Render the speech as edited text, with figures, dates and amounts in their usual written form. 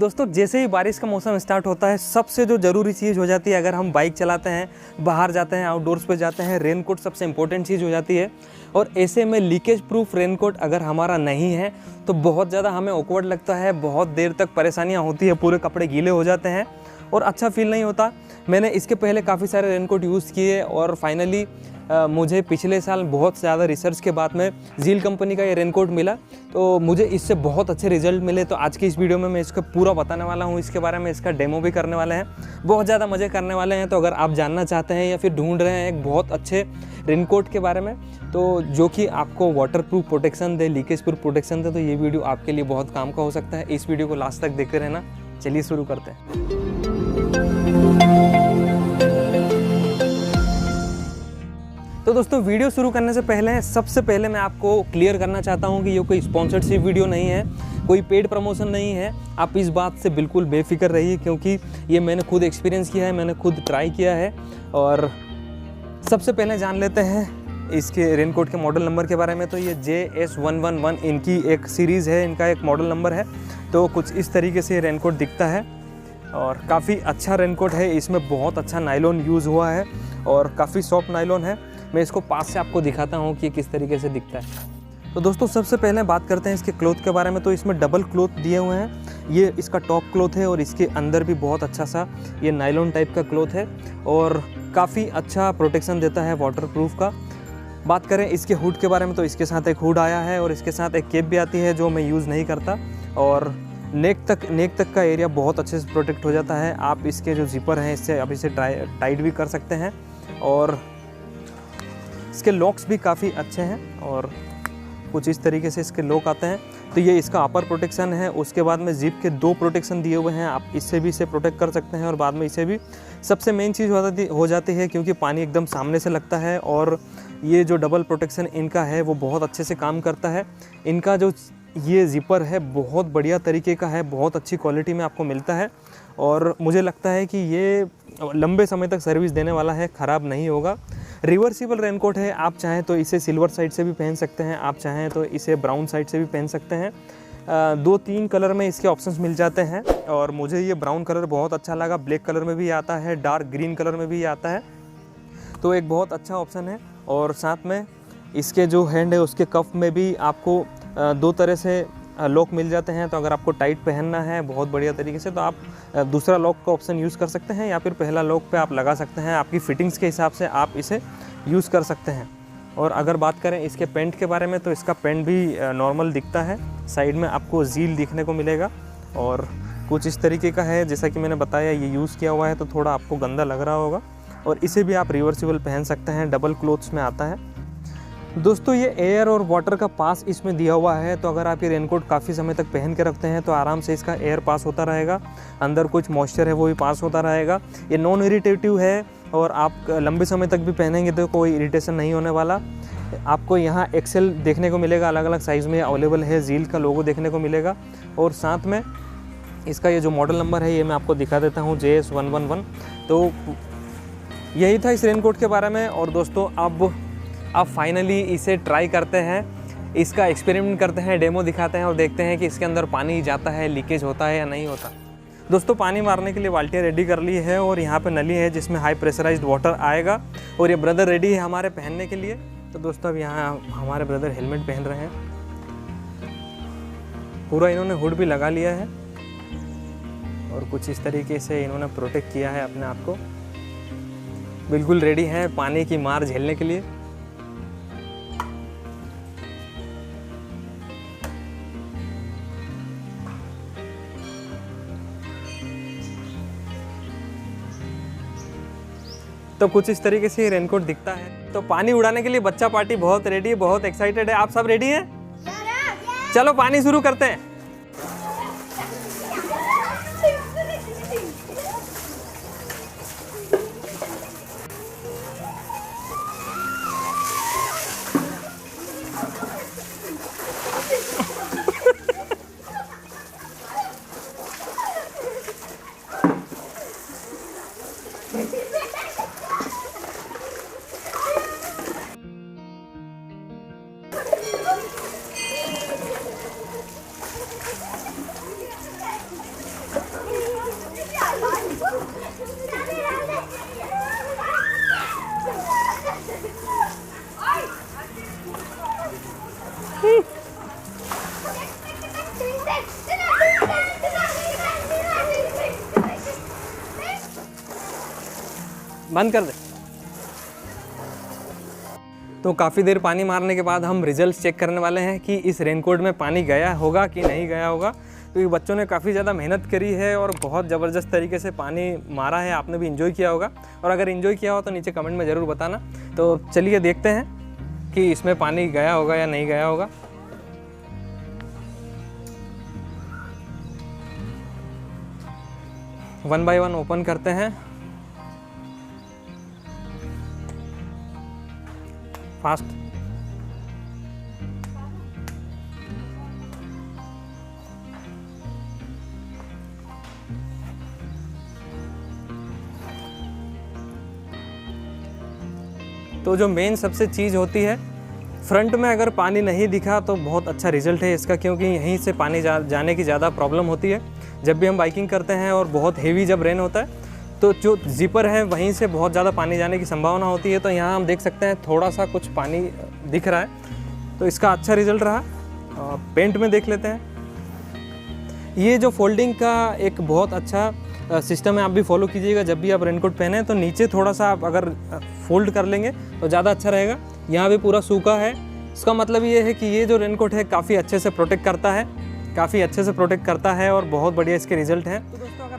दोस्तों जैसे ही बारिश का मौसम स्टार्ट होता है, सबसे जो ज़रूरी चीज़ हो जाती है, अगर हम बाइक चलाते हैं, बाहर जाते हैं, आउटडोर्स पे जाते हैं, रेनकोट सबसे इम्पोर्टेंट चीज़ हो जाती है। और ऐसे में लीकेज प्रूफ रेनकोट अगर हमारा नहीं है तो बहुत ज़्यादा हमें ऑकवर्ड लगता है, बहुत देर तक परेशानियाँ होती है, पूरे कपड़े गीले हो जाते हैं और अच्छा फील नहीं होता। मैंने इसके पहले काफ़ी सारे रेनकोट यूज़ किए और फाइनली मुझे पिछले साल बहुत ज़्यादा रिसर्च के बाद में ज़ील कंपनी का ये रेनकोट मिला, तो मुझे इससे बहुत अच्छे रिजल्ट मिले। तो आज की इस वीडियो में मैं इसको पूरा बताने वाला हूँ, इसके बारे में इसका डेमो भी करने वाले हैं, बहुत ज़्यादा मज़े करने वाले हैं। तो अगर आप जानना चाहते हैं या फिर ढूंढ रहे हैं एक बहुत अच्छे रेनकोट के बारे में, तो जो कि आपको वाटर प्रूफ प्रोटेक्शन दे, लीकेज प्रूफ प्रोटेक्शन दे, तो ये वीडियो आपके लिए बहुत काम का हो सकता है। इस वीडियो को लास्ट तक देखते रहना। चलिए शुरू करते हैं। तो दोस्तों वीडियो शुरू करने से पहले सबसे पहले मैं आपको क्लियर करना चाहता हूं कि ये कोई स्पॉन्सर्डशिप वीडियो नहीं है, कोई पेड प्रमोशन नहीं है। आप इस बात से बिल्कुल बेफिक्र रहिए, क्योंकि ये मैंने खुद एक्सपीरियंस किया है, मैंने खुद ट्राई किया है। और सबसे पहले जान लेते हैं इसके रेनकोट के मॉडल नंबर के बारे में। तो ये JS111 इनकी एक सीरीज़ है, इनका एक मॉडल नंबर है। तो कुछ इस तरीके से रेनकोट दिखता है और काफ़ी अच्छा रेनकोट है। इसमें बहुत अच्छा नायलॉन यूज़ हुआ है और काफ़ी सॉफ्ट नायलॉन है। मैं इसको पास से आपको दिखाता हूँ कि किस तरीके से दिखता है। तो दोस्तों सबसे पहले बात करते हैं इसके क्लॉथ के बारे में। तो इसमें डबल क्लॉथ दिए हुए हैं, ये इसका टॉप क्लॉथ है और इसके अंदर भी बहुत अच्छा सा ये नायलॉन टाइप का क्लॉथ है और काफ़ी अच्छा प्रोटेक्शन देता है वाटरप्रूफ का। बात करें इसके हुड के बारे में, तो इसके साथ एक हुड आया है और इसके साथ एक कैप भी आती है जो मैं यूज़ नहीं करता। और नेक तक का एरिया बहुत अच्छे से प्रोटेक्ट हो जाता है। आप इसके जो जिपर हैं इससे आप इसे टाइट भी कर सकते हैं और इसके लॉक्स भी काफ़ी अच्छे हैं और कुछ इस तरीके से इसके लॉक आते हैं। तो ये इसका अपर प्रोटेक्शन है। उसके बाद में जिप के 2 प्रोटेक्शन दिए हुए हैं, आप इससे भी इसे प्रोटेक्ट कर सकते हैं और बाद में इसे भी। सबसे मेन चीज़ हो जाती है क्योंकि पानी एकदम सामने से लगता है और ये जो डबल प्रोटेक्शन इनका है वो बहुत अच्छे से काम करता है। इनका जो ये ज़िपर है बहुत बढ़िया तरीके का है, बहुत अच्छी क्वालिटी में आपको मिलता है और मुझे लगता है कि ये लंबे समय तक सर्विस देने वाला है, ख़राब नहीं होगा। रिवर्सिबल रेनकोट है, आप चाहें तो इसे सिल्वर साइड से भी पहन सकते हैं, आप चाहें तो इसे ब्राउन साइड से भी पहन सकते हैं। 2-3 कलर में इसके ऑप्शंस मिल जाते हैं और मुझे ये ब्राउन कलर बहुत अच्छा लगा। ब्लैक कलर में भी आता है, डार्क ग्रीन कलर में भी आता है, तो एक बहुत अच्छा ऑप्शन है। और साथ में इसके जो हैंड है उसके कफ में भी आपको 2 तरह से लॉक मिल जाते हैं। तो अगर आपको टाइट पहनना है बहुत बढ़िया तरीके से, तो आप दूसरा लॉक का ऑप्शन यूज़ कर सकते हैं या फिर पहला लॉक पे आप लगा सकते हैं। आपकी फिटिंग्स के हिसाब से आप इसे यूज़ कर सकते हैं। और अगर बात करें इसके पेंट के बारे में, तो इसका पेंट भी नॉर्मल दिखता है। साइड में आपको ज़ील दिखने को मिलेगा और कुछ इस तरीके का है। जैसा कि मैंने बताया ये यूज़ किया हुआ है तो थोड़ा आपको गंदा लग रहा होगा। और इसे भी आप रिवर्सिबल पहन सकते हैं, डबल क्लोथ्स में आता है। दोस्तों ये एयर और वाटर का पास इसमें दिया हुआ है, तो अगर आप ये रेनकोट काफ़ी समय तक पहन के रखते हैं तो आराम से इसका एयर पास होता रहेगा, अंदर कुछ मॉइस्चर है वो भी पास होता रहेगा। ये नॉन इरिटेटिव है और आप लंबे समय तक भी पहनेंगे तो कोई इरिटेशन नहीं होने वाला। आपको यहाँ एक्सेल देखने को मिलेगा, अलग अलग साइज़ में अवेलेबल है। ज़ील का लोगो देखने को मिलेगा और साथ में इसका ये जो मॉडल नंबर है ये मैं आपको दिखा देता हूँ, JS111। तो यही था इस रेनकोट के बारे में। और दोस्तों अब फाइनली इसे ट्राई करते हैं, इसका एक्सपेरिमेंट करते हैं, डेमो दिखाते हैं और देखते हैं कि इसके अंदर पानी जाता है, लीकेज होता है या नहीं होता। दोस्तों पानी मारने के लिए बाल्टियाँ रेडी कर ली है और यहाँ पे नली है जिसमें हाई प्रेशराइज्ड वाटर आएगा और ये ब्रदर रेडी है हमारे पहनने के लिए। तो दोस्तों अब यहाँ हमारे ब्रदर हेलमेट पहन रहे हैं, पूरा इन्होंने हुड भी लगा लिया है और कुछ इस तरीके से इन्होंने प्रोटेक्ट किया है अपने आप को। बिल्कुल रेडी हैं पानी की मार झेलने के लिए। तो कुछ इस तरीके से रेनकोट दिखता है। तो पानी उड़ाने के लिए बच्चा पार्टी बहुत रेडी है, बहुत एक्साइटेड है। आप सब रेडी हैं? चलो पानी शुरू करते हैं। बंद कर दे। तो काफ़ी देर पानी मारने के बाद हम रिजल्ट चेक करने वाले हैं कि इस रेनकोट में पानी गया होगा कि नहीं गया होगा। क्योंकि बच्चों ने काफ़ी ज़्यादा मेहनत करी है और बहुत ज़बरदस्त तरीके से पानी मारा है। आपने भी इन्जॉय किया होगा, और अगर इन्जॉय किया हो तो नीचे कमेंट में ज़रूर बताना। तो चलिए देखते हैं कि इसमें पानी गया होगा या नहीं गया होगा। वन बाय वन ओपन करते हैं। फास्ट। तो जो मेन सबसे चीज़ होती है, फ्रंट में अगर पानी नहीं दिखा तो बहुत अच्छा रिजल्ट है इसका, क्योंकि यहीं से पानी जाने की ज़्यादा प्रॉब्लम होती है। जब भी हम बाइकिंग करते हैं और बहुत हेवी जब रेन होता है तो जो ज़िपर है वहीं से बहुत ज़्यादा पानी जाने की संभावना होती है। तो यहाँ हम देख सकते हैं थोड़ा सा कुछ पानी दिख रहा है, तो इसका अच्छा रिजल्ट रहा। पेंट में देख लेते हैं। ये जो फोल्डिंग का एक बहुत अच्छा सिस्टम है, आप भी फॉलो कीजिएगा। जब भी आप रेनकोट पहने तो नीचे थोड़ा सा आप अगर फोल्ड कर लेंगे तो ज़्यादा अच्छा रहेगा। यहाँ भी पूरा सूखा है, इसका मतलब ये है कि ये जो रेनकोट है काफ़ी अच्छे से प्रोटेक्ट करता है, काफ़ी अच्छे से प्रोटेक्ट करता है और बहुत बढ़िया इसके रिजल्ट हैं। तो दोस्तों